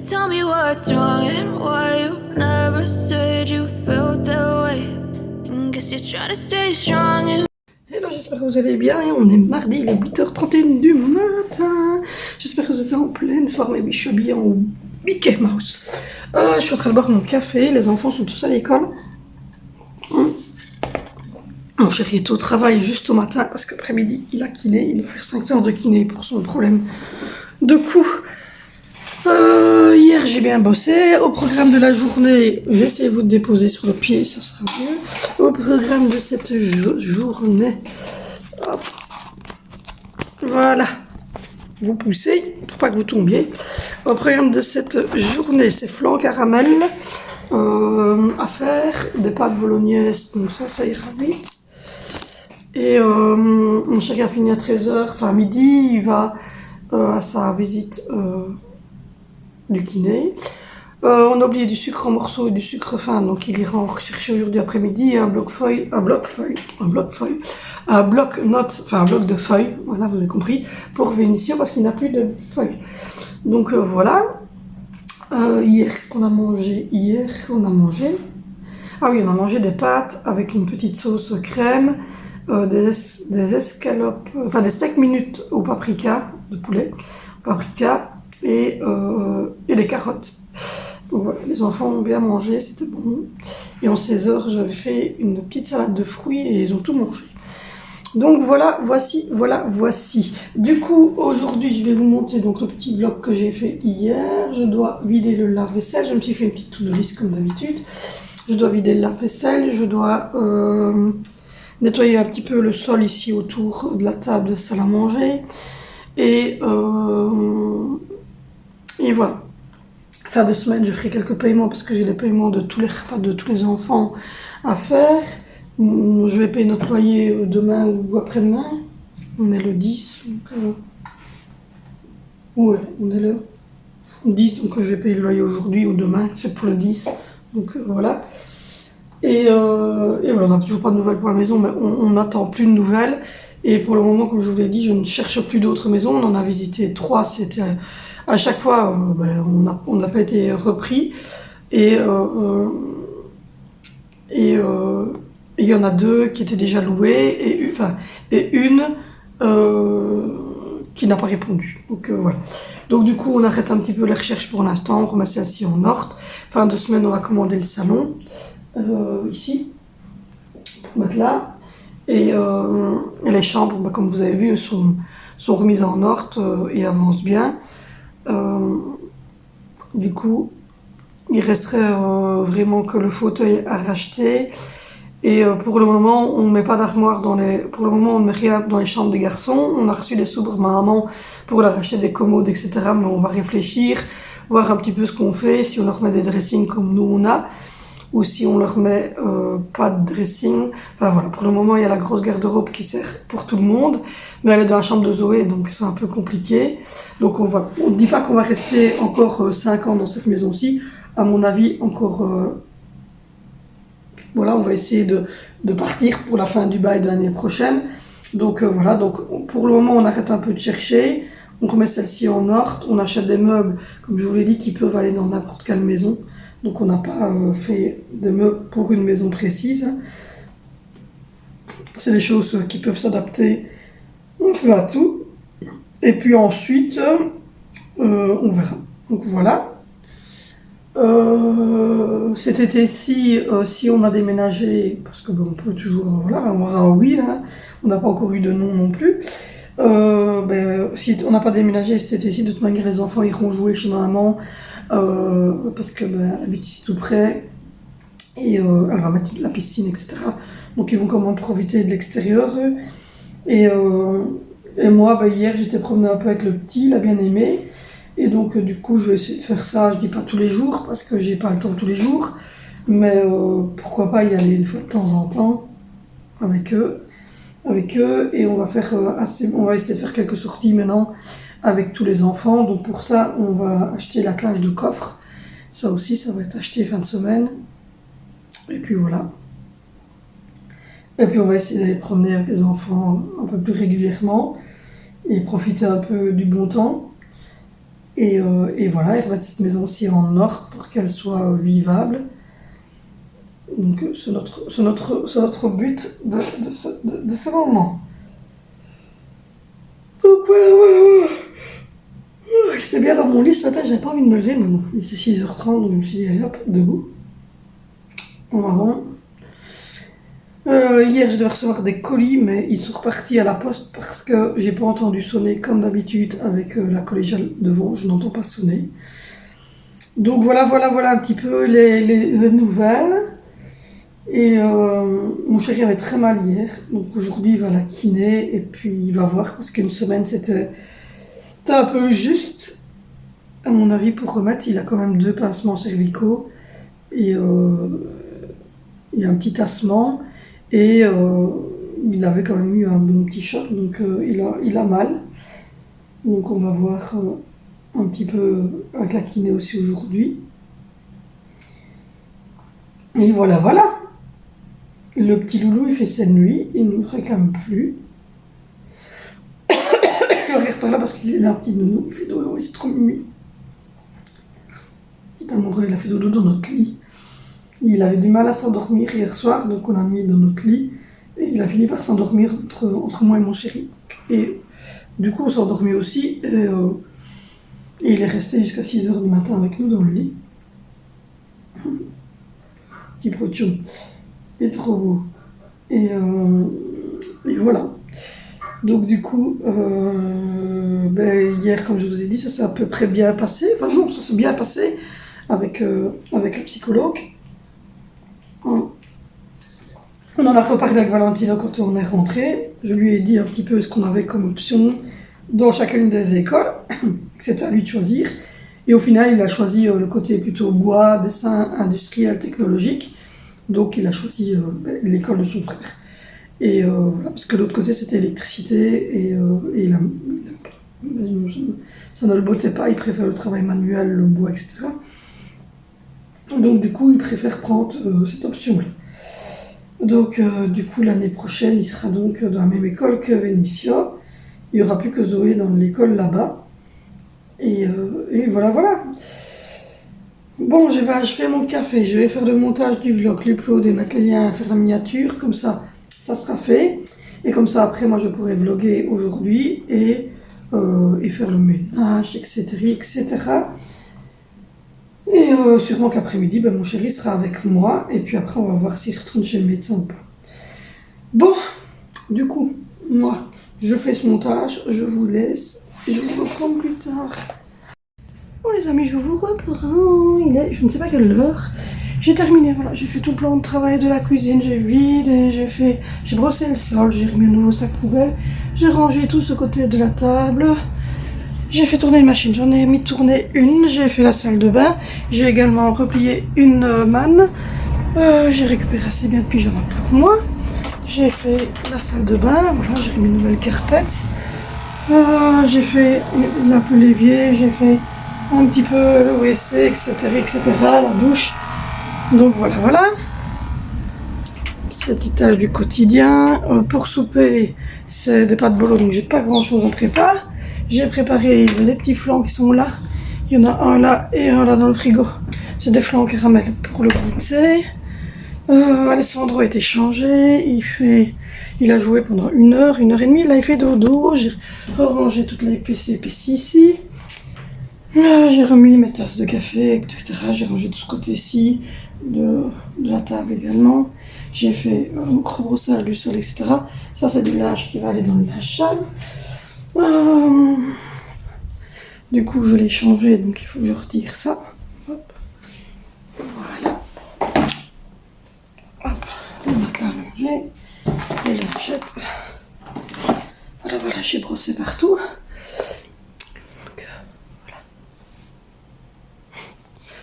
tell me what's wrong and why you never said you felt that way. And guess you're trying to stay strong and... Hello, j'espère que vous allez bien. On est mardi, il est 8h31 du matin. J'espère que vous êtes en pleine forme. Et oui, je suis habillée en Mickey Mouse. Je suis en train de boire mon café. Les enfants sont tous à l'école. Mon chéri est au travail juste au matin parce qu'après-midi, il a kiné. Il va faire 5 séances de kiné pour son problème de cou. Hier, j'ai bien bossé. Au programme de la journée, laissez-vous déposer sur le pied, ça sera mieux. Au programme de cette journée, hop, voilà, vous poussez pour pas que vous tombiez. Au programme de cette journée, c'est flan caramel à faire, des pâtes bolognaises, donc ça ira vite. Et mon chéri a fini à 13h, enfin à midi, il va à sa visite du kiné. On a oublié du sucre en morceaux et du sucre fin, donc il ira en rechercher aujourd'hui après-midi un bloc de feuilles, voilà, vous avez compris, pour Vénitien parce qu'il n'a plus de feuilles. Donc voilà. Hier, qu'est-ce qu'on a mangé? Hier, on a mangé des pâtes avec une petite sauce crème, des escalopes, enfin des steaks minutes au paprika, de poulet, paprika, et des carottes. Donc voilà, les enfants ont bien mangé, c'était bon. Et en 16h, j'avais fait une petite salade de fruits et ils ont tout mangé. Donc voilà, voici. Du coup, aujourd'hui, je vais vous montrer donc le petit vlog que j'ai fait hier. Je dois vider le lave-vaisselle. Je me suis fait une petite to-do list comme d'habitude. Je dois vider le lave-vaisselle. Je dois nettoyer un petit peu le sol ici autour de la table de salle à manger. Et voilà. Fin de semaine, je ferai quelques paiements parce que j'ai les paiements de tous les repas de tous les enfants à faire. Je vais payer notre loyer demain ou après-demain. On est le 10. Donc, ouais, on est le 10, donc je vais payer le loyer aujourd'hui ou demain. C'est pour le 10. Donc voilà. Et voilà, on n'a toujours pas de nouvelles pour la maison, mais on n'attend plus de nouvelles. Et pour le moment, comme je vous l'ai dit, je ne cherche plus d'autres maisons. On en a visité 3. C'était à chaque fois, on n'a pas été repris. Et il y en a 2 qui étaient déjà louées et une qui n'a pas répondu. Donc voilà. Donc du coup, on arrête un petit peu les recherches pour l'instant. On remet celle-ci en ordre. Fin de semaine, on va commander le salon ici pour mettre là. Et les chambres, comme vous avez vu, sont remises en ordre et avancent bien. Du coup, il resterait vraiment que le fauteuil à racheter. Et pour le moment, on ne met pas d'armoire pour le moment, on ne met rien dans les chambres des garçons. On a reçu des sous pour ma maman pour leur acheter des commodes, etc. Mais on va réfléchir, voir un petit peu ce qu'on fait, si on leur met des dressings comme nous on a, ou si on leur met pas de dressing. Enfin voilà, pour le moment, il y a la grosse garde-robe qui sert pour tout le monde, mais elle est dans la chambre de Zoé, donc c'est un peu compliqué. Donc on ne dit pas qu'on va rester encore 5 ans dans cette maison-ci. À mon avis, encore... voilà, on va essayer de partir pour la fin du bail de l'année prochaine. Donc voilà, donc pour le moment, on arrête un peu de chercher. On remet celle-ci en ordre. On achète des meubles, comme je vous l'ai dit, qui peuvent aller dans n'importe quelle maison. Donc on n'a pas fait des meubles pour une maison précise. C'est des choses qui peuvent s'adapter un peu à tout. Et puis ensuite, on verra. Donc voilà. Cet été-ci, si on a déménagé, parce que on peut toujours avoir un oui, hein, on n'a pas encore eu de non non plus. Si on n'a pas déménagé cet été-ci, de toute manière les enfants iront jouer chez maman parce que elle habite ici tout près et elle va mettre la piscine, etc. Donc ils vont quand même profiter de l'extérieur. Et moi, hier j'étais promenée un peu avec le petit, il a bien aimé. Et donc du coup je vais essayer de faire ça, je dis pas tous les jours parce que j'ai pas le temps tous les jours, mais pourquoi pas y aller une fois de temps en temps avec eux, et on va essayer de faire quelques sorties maintenant avec tous les enfants. Donc pour ça on va acheter l'attelage de coffre, ça aussi ça va être acheté fin de semaine, et puis voilà. Et puis on va essayer d'aller promener avec les enfants un peu plus régulièrement et profiter un peu du bon temps. Et voilà, il remettre cette maison aussi en ordre pour qu'elle soit vivable. Donc c'est notre but de ce moment. Donc voilà. J'étais bien dans mon lit ce matin, j'avais pas envie de me lever, mais bon, il était 6h30, donc je me suis dit, allez hop, debout. Marrant. Hier, je devais recevoir des colis, mais ils sont repartis à la poste parce que j'ai pas entendu sonner comme d'habitude avec la collégiale devant, je n'entends pas sonner. Donc voilà un petit peu les nouvelles. Et mon chéri avait très mal hier, donc aujourd'hui il va à la kiné et puis il va voir parce qu'une semaine c'était un peu juste, à mon avis, pour remettre. Il a quand même 2 pincements cervicaux et il y a un petit tassement et il avait quand même eu un bon petit choc, donc il a mal. Donc on va voir un petit peu avec la kiné aussi aujourd'hui. Et voilà. Le petit loulou, il fait sa nuit, il ne me réclame plus. Je regarde par là parce qu'il est là, un petit nounou, il fait dodo, il s'est trop mimi. Il est amoureux, il a fait dodo dans notre lit. Il avait du mal à s'endormir hier soir, donc on l'a mis dans notre lit. Et il a fini par s'endormir entre moi et mon chéri. Et du coup, on s'est endormi aussi. Et il est resté jusqu'à 6h du matin avec nous dans le lit. Petit prochon. Il est trop beau. Et voilà. Donc du coup, hier, comme je vous ai dit, ça s'est à peu près bien passé. Enfin non, ça s'est bien passé avec la psychologue. On en a reparlé avec Valentino quand on est rentré. Je lui ai dit un petit peu ce qu'on avait comme option dans chacune des écoles, que c'était à lui de choisir. Et au final, il a choisi le côté plutôt bois, dessin industriel, technologique. Donc il a choisi l'école de son frère. Et voilà, parce que l'autre côté c'était électricité et ça ne le bottait pas, il préfère le travail manuel, le bois, etc. Donc du coup il préfère prendre cette option-là. Donc du coup l'année prochaine il sera donc dans la même école que Vénitia. Il n'y aura plus que Zoé dans l'école là-bas. Et voilà. Bon, je fais mon café, je vais faire le montage du vlog, l'upload et mettre les liens, faire la miniature, comme ça sera fait. Et comme ça, après, moi, je pourrai vlogger aujourd'hui et faire le ménage, etc. Et sûrement qu'après-midi, mon chéri sera avec moi. Et puis après, on va voir s'il retourne chez le médecin ou pas. Bon, du coup, moi, je fais ce montage, je vous laisse et je vous reprends plus tard. Bon les amis, je vous reprends, il est je ne sais pas quelle heure. J'ai terminé, voilà, j'ai fait tout le plan de travail de la cuisine, j'ai vidé, j'ai brossé le sol, j'ai remis un nouveau sac poubelle, j'ai rangé tout ce côté de la table, j'ai fait tourner une machine, j'en ai mis tourner une, j'ai fait la salle de bain, j'ai également replié une manne, j'ai récupéré assez bien de pyjama pour moi, j'ai fait la salle de bain, voilà, j'ai remis une nouvelle carpette, j'ai fait un peu l'évier, j'ai fait un petit peu le WC, etc., la douche. Donc voilà. Ces petites tâches du quotidien. Pour souper, c'est des pâtes bolo, donc j'ai pas grand chose en prépa. J'ai préparé les petits flancs qui sont là. Il y en a un là et un là dans le frigo. C'est des flancs caramel pour le goûter. Alessandro a été changé. Il a joué pendant 1h et demie. Là, il fait dodo. J'ai rangé toutes les PC ici. J'ai remis mes tasses de café, etc. J'ai rangé tout ce côté-ci de la table également. J'ai fait un gros brossage du sol, etc. Ça, c'est du linge qui va aller dans le linge sale. Du coup, je l'ai changé, donc il faut que je retire ça. Hop. Voilà. Hop. Le matelas allongé. Les lingettes. Voilà, j'ai brossé partout.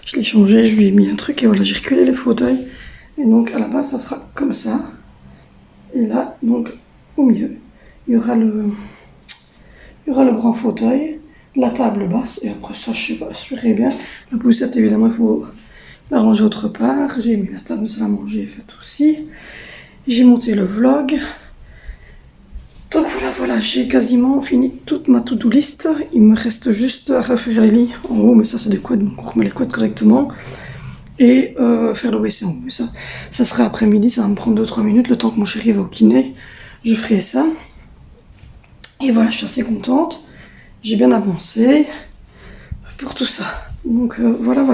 Je l'ai changé, je lui ai mis un truc et voilà, j'ai reculé les fauteuils. Et donc à la base, ça sera comme ça. Et là, donc au milieu, il y aura le grand fauteuil, la table basse. Et après ça, je sais pas, je verrai bien. La poussette, évidemment, il faut la ranger autre part. J'ai mis la table de salle à manger faite aussi. J'ai monté le vlog. Donc voilà, j'ai quasiment fini toute ma to-do list. Il me reste juste à refaire les lits en haut, mais ça c'est des couettes, donc on remet les couettes correctement. Et faire le WC en haut. Mais ça sera après-midi, ça va me prendre 2-3 minutes, le temps que mon chéri va au kiné. Je ferai ça. Et voilà, je suis assez contente. J'ai bien avancé pour tout ça. Donc voilà.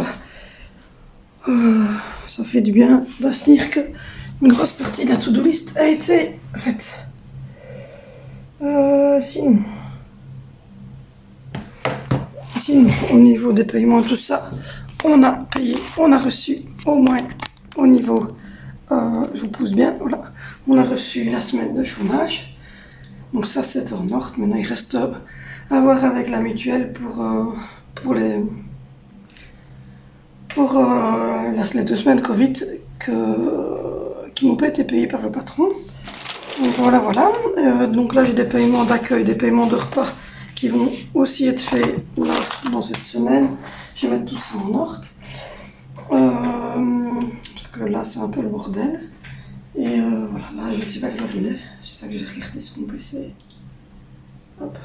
Ça fait du bien de se dire qu'une grosse partie de la to-do list a été faite. Sinon, au niveau des paiements, tout ça, on a payé, on a reçu au moins au niveau, je vous pousse bien, voilà, on a reçu la semaine de chômage. Donc ça c'est en ordre. Maintenant il reste à voir avec la mutuelle pour les 2 semaines Covid qui n'ont pas été payées par le patron. Donc voilà. Donc là j'ai des paiements d'accueil, des paiements de repas qui vont aussi être faits là, dans cette semaine. Je vais mettre tout ça en ordre. Parce que là c'est un peu le bordel. Et voilà, là je ne sais pas quelle heure il est. C'est ça que j'ai regardé sur mon PC. Hop,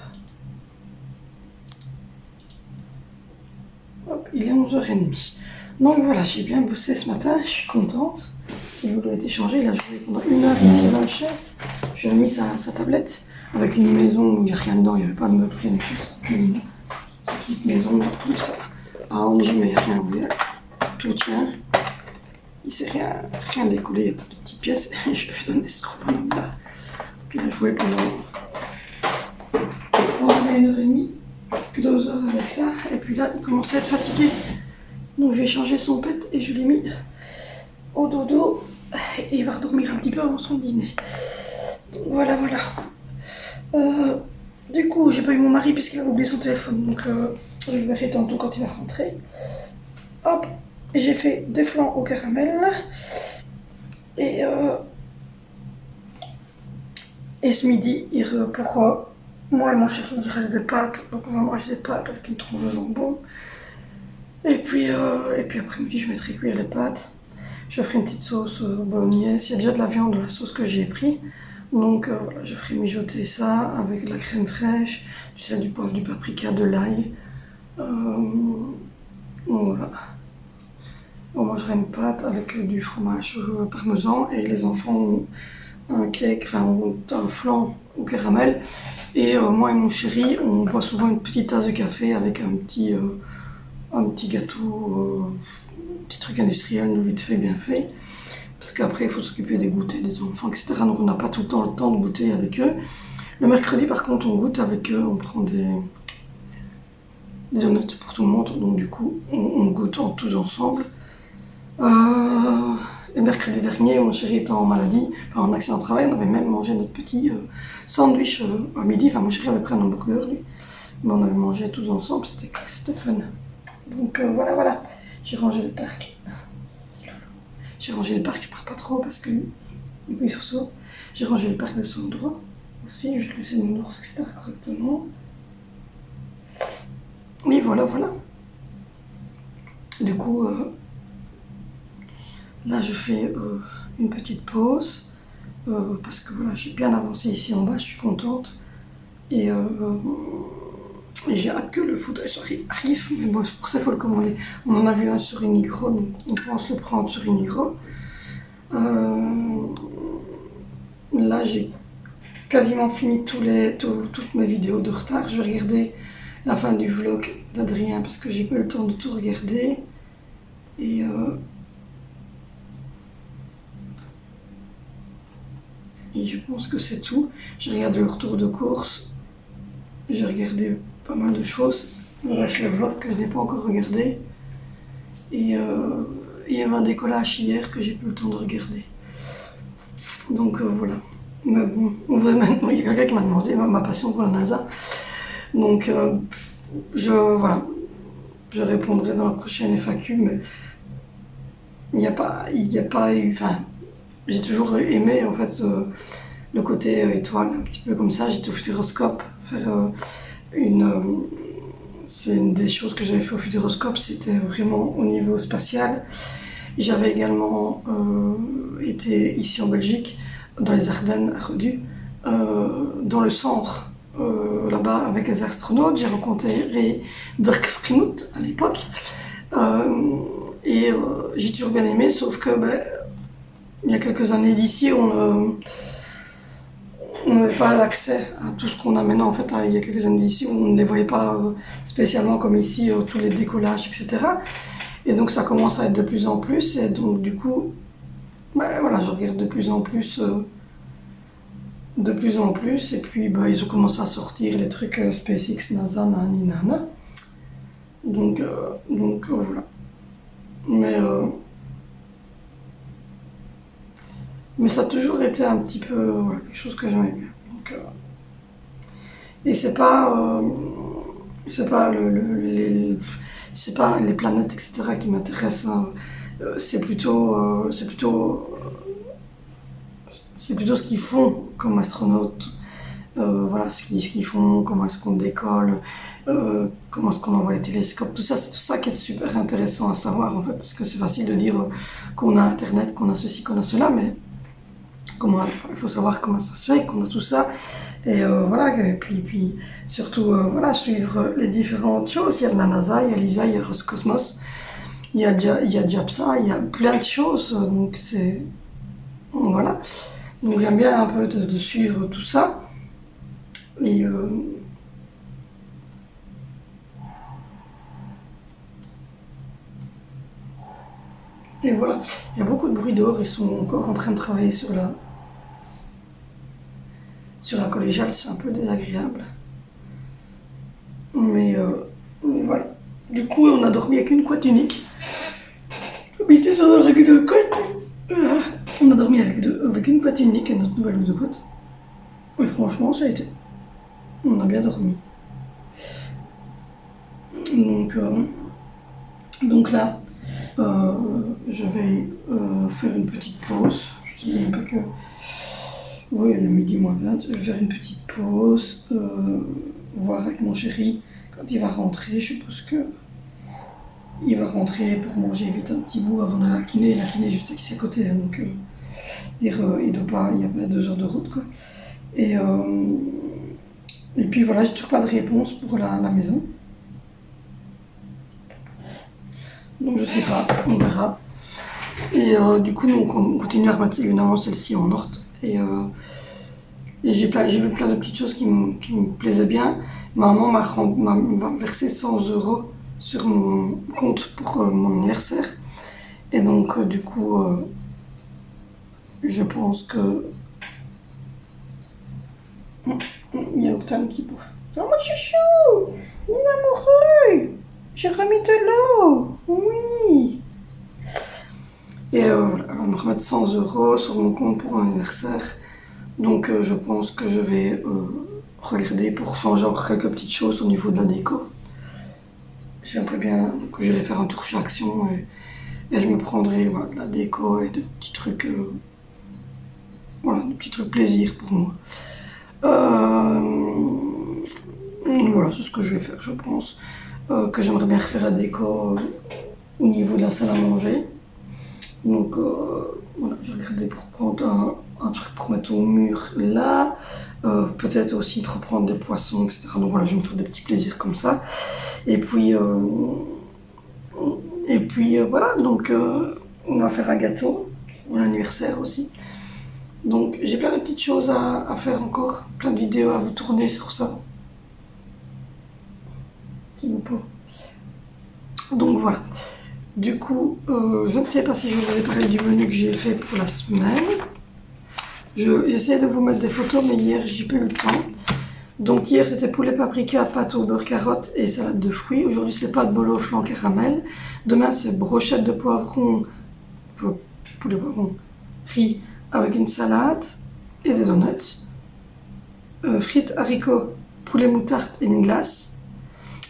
il est 11h30. Donc voilà, j'ai bien bossé ce matin, je suis contente. Petit boulot a été changé, il a joué pendant 1 heure ici dans la chaise. Je lui ai mis sa tablette avec une maison où il n'y a rien dedans, il n'y avait pas de meubles, rien du tout. C'est une petite maison comme ça. À Angie, mais il n'y a rien ouvert. Tout tient. Il ne s'est rien décollé, il n'y a pas de petites pièces. Je lui ai donné ce trop bonhomme là. Il a joué pendant 1h30, 2 heures avec ça. Et puis là, il commençait à être fatigué. Donc je vais changer son pet et je l'ai mis au dodo. Et il va redormir un petit peu avant son dîner. Donc, voilà. Du coup, j'ai pas eu mon mari parce qu'il a oublié son téléphone. Donc je le verrai tantôt quand il va rentrer. Hop, j'ai fait des flancs au caramel. Et ce midi, pour moi et mon chéri, il reste des pâtes. Donc on va manger des pâtes avec une tranche de jambon. Et puis après-midi, je mettrai cuire les pâtes. Je ferai une petite sauce bolognaise. Il y a déjà de la viande dans la sauce que j'ai pris. Donc voilà, je ferai mijoter ça avec de la crème fraîche, du sel, du poivre, du paprika, de l'ail. Voilà. On mangera une pâte avec du fromage parmesan et les enfants ont un cake, ont un flan au caramel. Et moi et mon chéri, on boit souvent une petite tasse de café avec un petit gâteau, un petit truc industriel, vite fait, bien fait. Parce qu'après, il faut s'occuper des goûters des enfants, etc. Donc on n'a pas tout le temps de goûter avec eux. Le mercredi, par contre, on goûte avec eux, on prend des donuts pour tout le monde. Donc du coup, on goûte tous ensemble. Et mercredi dernier, mon chéri était en maladie, en accident de travail, on avait même mangé notre petit sandwich à midi. Mon chéri avait pris un hamburger, lui. Mais on avait mangé tous ensemble, c'était fun. Donc voilà. J'ai rangé le parc. Je pars pas trop parce que du coup il sursaut. J'ai rangé le parc de Sandro aussi, j'ai laissé mon ours, etc. correctement. Et voilà. Du coup, là je fais une petite pause parce que voilà, j'ai bien avancé ici en bas, je suis contente. Et j'ai hâte que le fauteuil arrive, mais bon, c'est pour ça qu'il faut le commander. On en a vu un sur Unigro, donc on pense le prendre sur Unigro. Là, j'ai quasiment fini toutes mes vidéos de retard. Je vais regarder la fin du vlog d'Adrien parce que j'ai pas eu le temps de tout regarder. Et je pense que c'est tout. J'ai regardé le retour de course. J'ai regardé pas mal de choses. Il reste le vlog que je n'ai pas encore regardé. Et il y avait un décollage hier que j'ai pas eu le temps de regarder. Donc voilà. Mais bon, il y a quelqu'un qui m'a demandé ma passion pour la NASA. Donc je répondrai dans la prochaine FAQ, mais il n'y a pas eu. J'ai toujours aimé en fait le côté étoile, un petit peu comme ça. J'étais au Futuroscope faire c'est une des choses que j'avais fait au Futuroscope, c'était vraiment au niveau spatial. J'avais également été ici en Belgique, dans les Ardennes, à Redu, dans le centre, là-bas, avec les astronautes. J'ai rencontré Dirk Vriend à l'époque. J'ai toujours bien aimé, sauf que il y a quelques années d'ici, on n'avait pas l'accès à tout ce qu'on a maintenant. En fait, il y a quelques années d'ici, on ne les voyait pas spécialement comme ici, tous les décollages, etc. Et donc ça commence à être de plus en plus. Et donc du coup, voilà, je regarde de plus en plus. Et puis ils ont commencé à sortir les trucs SpaceX, NASA, nani, nana. Donc voilà. Mais ça a toujours été un petit peu voilà, quelque chose que j'aimais bien. Et c'est pas les planètes, etc. qui m'intéressent. Hein. C'est plutôt ce qu'ils font comme astronautes. Voilà, ce qu'ils font, comment est-ce qu'on décolle, comment est-ce qu'on envoie les télescopes, tout ça, c'est tout ça qui est super intéressant à savoir en fait, parce que c'est facile de dire qu'on a Internet, qu'on a ceci, qu'on a cela, mais il faut savoir comment ça se fait, qu'on a tout ça, et voilà, et puis surtout, voilà, suivre les différentes choses. Il y a la NASA, il y a l'ESA, il y a Roscosmos, il y a JAXA, il y a plein de choses, donc c'est... Voilà. Donc j'aime bien un peu de suivre tout ça. Et voilà. Il y a beaucoup de bruit dehors, ils sont encore en train de travailler sur la collégiale, c'est un peu désagréable. Mais voilà. Du coup, on a dormi avec une couette unique. D'habitude, on dort avec deux couettes. On a dormi avec une couette unique et notre nouvelle couette. Et franchement, ça a été. On a bien dormi. Donc là, je vais faire une petite pause. Je sais même pas que... Oui, le midi moins 20. Je vais faire une petite pause. Voir avec mon chéri quand il va rentrer. Je suppose que il va rentrer pour manger vite un petit bout avant d'aller à la kiné. La kiné est juste ici à côté. Hein, donc il n'y a pas 2 heures de route, quoi. Et puis voilà, j'ai toujours pas de réponse pour la maison. Donc je sais pas, on verra. Et du coup, nous, on continue à remettre évidemment celle-ci en ordre. Et j'ai vu plein de petites choses qui me plaisaient bien. Maman va me verser 100 € sur mon compte pour mon anniversaire. Et donc, du coup, je pense que... Il y a Octane qui bouffe. C'est mon chouchou! Il est amoureux! J'ai remis de l'eau! Oui! Et voilà, on va me remettre 100 € sur mon compte pour mon anniversaire. Donc je pense que je vais regarder pour changer encore quelques petites choses au niveau de la déco. J'aimerais bien que j'allais faire un tour chez Action et je me prendrai de la déco et de petits trucs, de petits trucs plaisir pour moi. Voilà, c'est ce que je vais faire, je pense. Que j'aimerais bien refaire la déco au niveau de la salle à manger. Donc voilà, j'ai regardé pour prendre un truc pour mettre au mur là. Peut-être aussi pour prendre des poissons, etc. Donc voilà, je vais me faire des petits plaisirs comme ça. Et puis voilà, donc on va faire un gâteau, mon anniversaire aussi. Donc j'ai plein de petites choses à faire encore, plein de vidéos à vous tourner sur ça. Donc voilà. Du coup, je ne sais pas si je vous ai parlé du menu que j'ai fait pour la semaine. J'essaie de vous mettre des photos, mais hier j'ai pas eu le temps. Donc hier c'était poulet paprika, pâte au beurre carotte et salade de fruits. Aujourd'hui c'est pâte bolo flan caramel. Demain c'est brochette de poivron, poulet poivron, riz avec une salade et des donuts. Frites, haricots, poulet moutarde et une glace.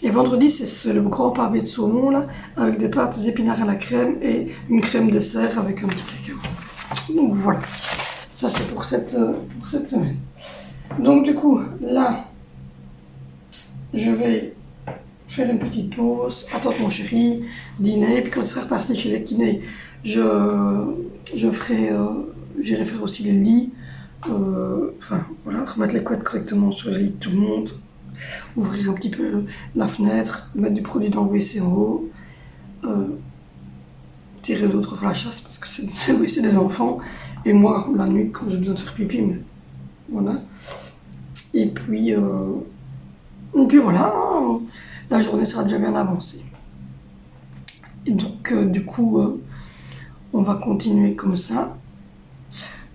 Et vendredi, c'est le grand pavé de saumon, là, avec des pâtes épinards à la crème et une crème dessert avec un petit cacao. Donc voilà, ça c'est pour cette semaine. Donc du coup, là, je vais faire une petite pause, attendre mon chéri, dîner, puis quand il sera reparti chez les kinés, j'irai faire aussi les lits, Enfin, voilà, remettre les couettes correctement sur le lit de tout le monde. Ouvrir un petit peu la fenêtre, mettre du produit dans le WC en haut. Tirer d'autres la chasse parce que c'est le WC des enfants. Et moi, la nuit, quand j'ai besoin de faire pipi, mais voilà. Et puis voilà, la journée sera déjà bien avancée. Et donc, du coup, on va continuer comme ça.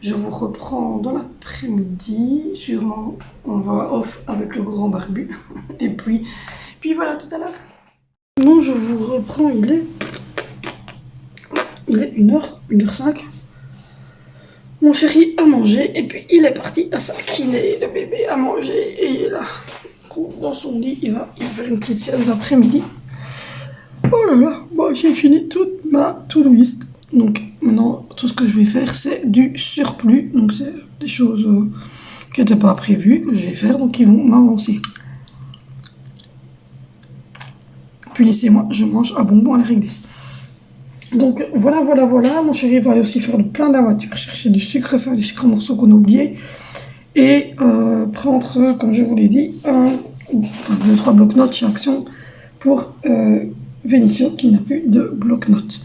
Je vous reprends dans l'après-midi. Sûrement, on va off avec le grand barbu. Et puis voilà, tout à l'heure. Non, je vous reprends, il est 1h05. Mon chéri a mangé et puis il est parti à sa kiné. Le bébé a mangé et il est là, dans son lit. Il va faire une petite séance d'après-midi. Oh là là, bon, j'ai fini toute ma to-do list. Donc maintenant, tout ce que je vais faire, c'est du surplus. Donc c'est des choses qui n'étaient pas prévues que je vais faire, donc ils vont m'avancer. Puis laissez-moi, je mange un bonbon à la réglisse. Donc voilà, mon chéri va aller aussi faire le plein de la voiture, chercher du sucre fin, du sucre morceau qu'on a oublié. Et prendre, comme je vous l'ai dit, 2-3 blocs-notes chez Action pour Vénition qui n'a plus de bloc-notes.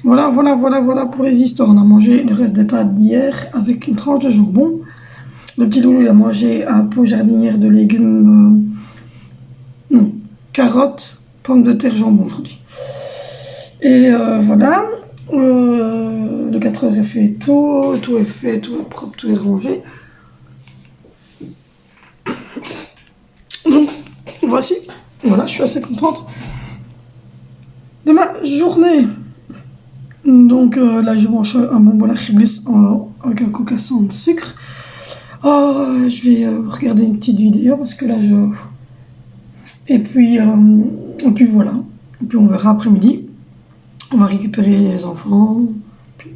Voilà pour les histoires. On a mangé le reste des pâtes d'hier avec une tranche de jambon. Le petit loulou il a mangé un pot jardinière de légumes, carottes, pommes de terre, jambon aujourd'hui. Et voilà, le 4 heures est fait, tout est fait, tout est propre, tout est rangé. Donc voici, voilà, je suis assez contente de ma journée. Donc là je mange un bonbon à la réglisse avec un coca sans sucre. Je vais regarder une petite vidéo parce que là et puis voilà, et puis on verra après-midi. On va récupérer les enfants, puis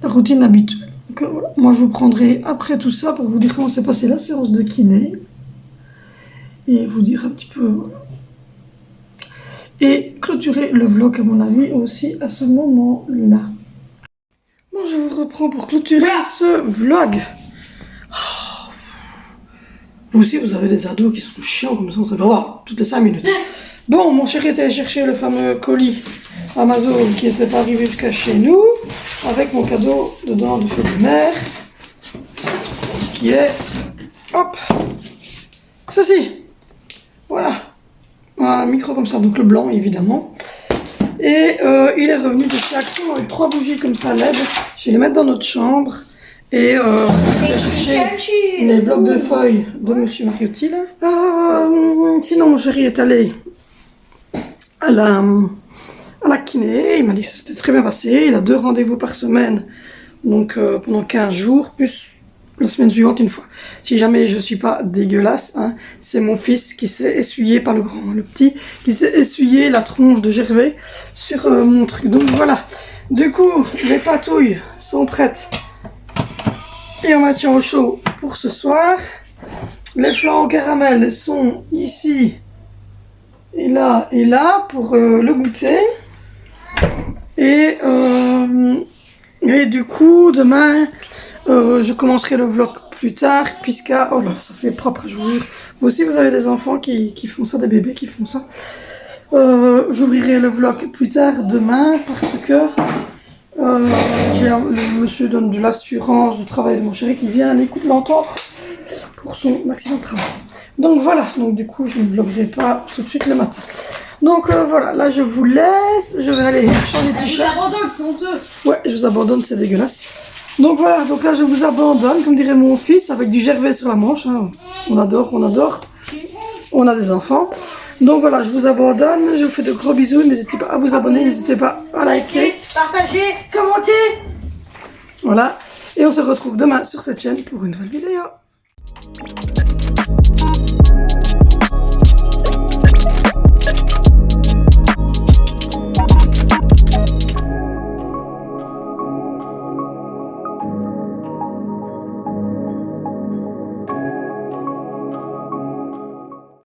la routine habituelle. Donc, voilà. Moi je vous prendrai après tout ça pour vous dire comment s'est passée la séance de kiné. Et vous dire un petit peu, voilà. Et clôturer le vlog à mon avis aussi à ce moment-là. Bon, je vous reprends pour clôturer ce vlog. Vous aussi vous avez des ados qui sont chiants comme ça, on se voir toutes les 5 minutes. Bon, mon chéri était allé chercher le fameux colis Amazon qui n'était pas arrivé jusqu'à chez nous, avec mon cadeau dedans de feu de mer, qui est, hop, ceci, voilà, un micro comme ça, donc le blanc évidemment, et il est revenu de chez Action avec 3 bougies comme ça LED, je vais les mettre dans notre chambre, et j'ai cherché les blocs de feuilles de Monsieur Mariotti là. Sinon mon chéri est allé à la kiné, il m'a dit que ça s'était très bien passé, il a 2 rendez-vous par semaine, donc pendant 15 jours, plus la semaine suivante une fois. Si jamais je suis pas dégueulasse, hein, c'est mon fils qui s'est essuyé, pas le grand, le petit, qui s'est essuyé la tronche de Gervais sur mon truc. Donc voilà, du coup, les patouilles sont prêtes et on maintient au chaud pour ce soir. Les flancs au caramel sont ici et là pour le goûter. Et du coup, demain, je commencerai le vlog plus tard, puisque... Oh là, ça fait propre, je vous jure. Vous aussi, vous avez des enfants qui font ça, des bébés qui font ça. J'ouvrirai le vlog plus tard demain, parce que le monsieur donne de l'assurance du travail de mon chéri qui vient à l'écoute l'entendre pour son accident de travail. Donc voilà, donc du coup, je ne vloguerai pas tout de suite le matin. Donc voilà, là je vous laisse, je vais aller changer de t-shirt. Je vous abandonne, c'est honteux. Ouais, je vous abandonne, c'est dégueulasse. Donc voilà, donc là je vous abandonne, comme dirait mon fils, avec du Gervais sur la manche. Hein. On adore, on a des enfants. Donc voilà, je vous abandonne, je vous fais de gros bisous, n'hésitez pas à vous abonner, n'hésitez pas à liker, partager, commenter. Voilà, et on se retrouve demain sur cette chaîne pour une nouvelle vidéo.